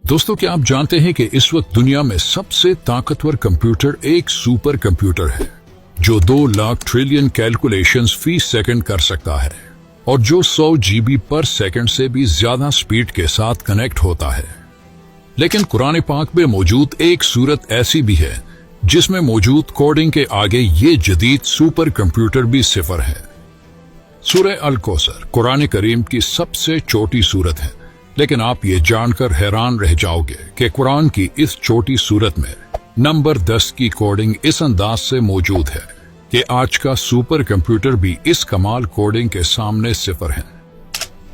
दोस्तों, क्या आप जानते हैं कि इस वक्त दुनिया में सबसे ताकतवर कंप्यूटर एक सुपर कंप्यूटर है जो 2 लाख ट्रिलियन कैलकुलेशंस फी सेकंड कर सकता है और जो 100 GB पर सेकंड से भी ज्यादा स्पीड के साथ कनेक्ट होता है। लेकिन कुरान पाक में मौजूद एक सूरत ऐसी भी है जिसमें मौजूद कोडिंग के आगे ये जदीद सुपर कंप्यूटर भी सिफर है। सूरह अल कौसर कुरान करीम की सबसे छोटी सूरत है, लेकिन आप ये जानकर हैरान रह जाओगे कि कुरान की इस छोटी सूरत में नंबर 10 की कोडिंग इस अंदाज से मौजूद है कि आज का सुपर कंप्यूटर भी इस कमाल कोडिंग के सामने सिफर है।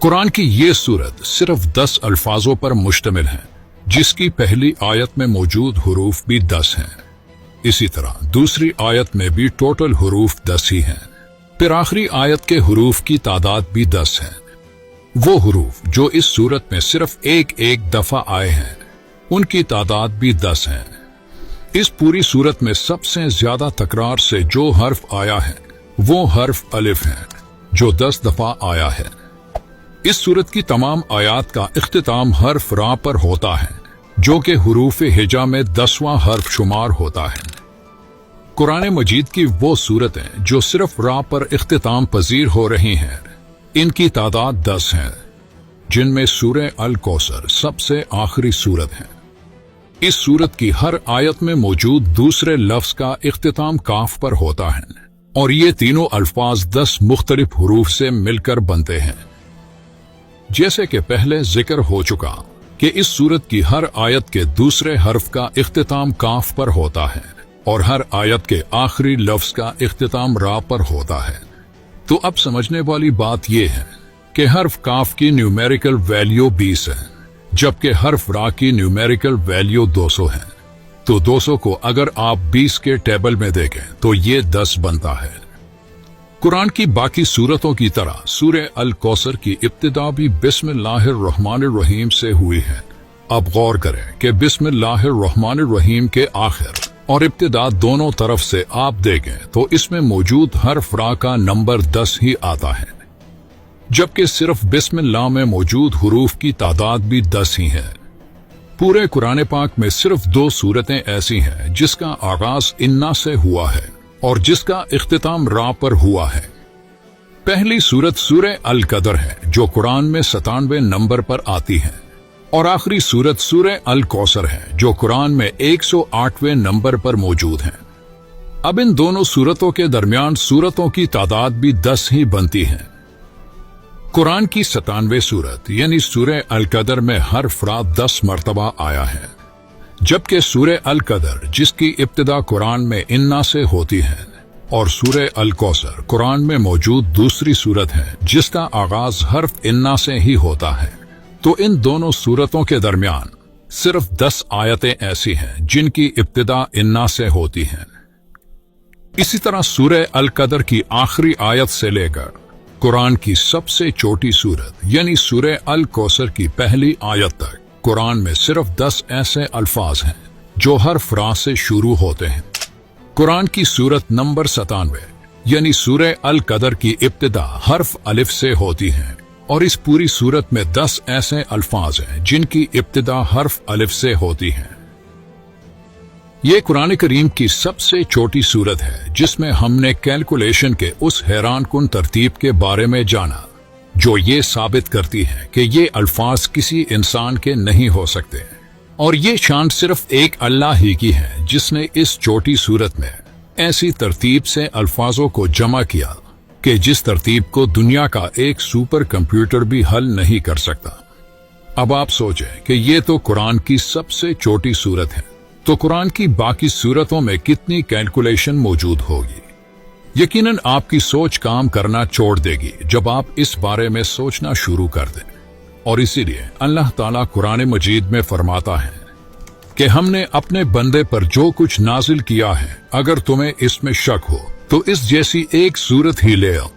कुरान की ये सूरत सिर्फ 10 अल्फाजों पर मुश्तमिल है, जिसकी पहली आयत में मौजूद हुरूफ भी 10 हैं। इसी तरह दूसरी आयत में भी टोटल हुरूफ 10 ही हैं। फिर आखिरी आयत के हुरूफ की तादाद भी 10 है। वो हुरूफ जो इस सूरत में सिर्फ एक दफा आए हैं, उनकी तादाद भी 10 है। इस पूरी सूरत में सबसे ज्यादा तकरार से जो हर्फ आया है वो हर्फ अलिफ है, जो 10 दफा आया है। इस सूरत की तमाम आयात का इख्तिताम हर्फ रा पर होता है, जो कि हुरूफ हिजा में 10वां हर्फ शुमार होता है। कुरान मजीद की वो सूरतें जो सिर्फ रा पर इख्तिताम पजीर हो रही हैं, इनकी तादाद 10 है, जिनमें सूरह अल कौसर सबसे आखिरी सूरत है। इस सूरत की हर आयत में मौजूद दूसरे लफ्ज का इख्तिताम काफ पर होता है और ये तीनों अल्फाज 10 मुख्तलिफ हुरूफ से मिलकर बनते हैं। जैसे कि पहले जिक्र हो चुका कि इस सूरत की हर आयत के दूसरे हर्फ का इख्तिताम काफ पर होता है और हर आयत के आखिरी लफ्ज का इख्तिताम रा पर होता है। तो अब समझने वाली बात यह है कि हर्फ काफ की न्यूमेरिकल वैल्यू 20 है, जबकि हर्फ रा की न्यूमेरिकल वैल्यू 200 है। तो 200 को अगर आप 20 के टेबल में देखें तो ये 10 बनता है। कुरान की बाकी सूरतों की तरह सूरह अल कौसर की इब्तिदा भी बिस्मिल्लाहिर्रहमानिर्रहीम से हुई है। अब गौर करें कि बिस्मिल्लाहिर्रहमानिर्रहीम के आखिर और इब्तिदा दोनों तरफ से आप देखें तो इसमें मौजूद हर्फ रा का नंबर 10 ही आता है, जबकि सिर्फ बिस्मिल्लाह में मौजूद हुरूफ की तादाद भी 10 ही है। पूरे कुरान पाक में सिर्फ 2 सूरतें ऐसी हैं जिसका आगाज इन्ना से हुआ है और जिसका इख्तिताम रा पर हुआ है। पहली सूरत सूरह अल कदर है, जो कुरान में 97 नंबर पर आती है, और आखिरी सूरत सूरह अल कौसर है, जो कुरान में 108वें नंबर पर मौजूद है। अब इन दोनों सूरतों के दरमियान सूरतों की तादाद भी 10 ही बनती है। कुरान की 97वें सूरत यानी सूरह अल कदर में हर्फ रा 10 मरतबा आया है, जबकि सूरह अल कदर जिसकी इब्तिदा कुरान में इन्ना से होती है और सूरह अल कौसर कुरान में मौजूद दूसरी सूरत है जिसका आगाज हर्फ इन्ना से ही होता है। तो इन दोनों सूरतों के दरमियान सिर्फ 10 आयतें ऐसी हैं जिनकी इब्तिदा इन्ना से होती हैं। इसी तरह सूरह अल कदर की आखिरी आयत से लेकर कुरान की सबसे छोटी सूरत यानी सूरह अल कौसर की पहली आयत तक कुरान में सिर्फ 10 ऐसे अल्फाज हैं जो हर्फ रा से शुरू होते हैं। कुरान की सूरत नंबर 97 यानी सूरह अल कदर की इब्तिदा हर्फ अलिफ से होती है और इस पूरी सूरत में 10 ऐसे अल्फाज हैं जिनकी इब्तिदा हर्फ अलिफ से होती है। ये कुरान करीम की सबसे छोटी सूरत है जिसमें हमने कैलकुलेशन के उस हैरानकुन तरतीब के बारे में जाना जो ये साबित करती है कि ये अल्फाज किसी इंसान के नहीं हो सकते, और ये शान सिर्फ एक अल्लाह ही की है जिसने इस छोटी सूरत में ऐसी तरतीब से अल्फाजों को जमा किया कि जिस तरतीब को दुनिया का एक सुपर कंप्यूटर भी हल नहीं कर सकता। अब आप सोचें कि ये तो कुरान की सबसे छोटी सूरत है, तो कुरान की बाकी सूरतों में कितनी कैलकुलेशन मौजूद होगी। यकीनन आपकी सोच काम करना छोड़ देगी जब आप इस बारे में सोचना शुरू कर दें। और इसीलिए अल्लाह ताला कुरान मजीद में फरमाता है कि हमने अपने बंदे पर जो कुछ नाजिल किया है, अगर तुम्हें इसमें शक हो तो इस जैसी एक सूरत ही ले आओ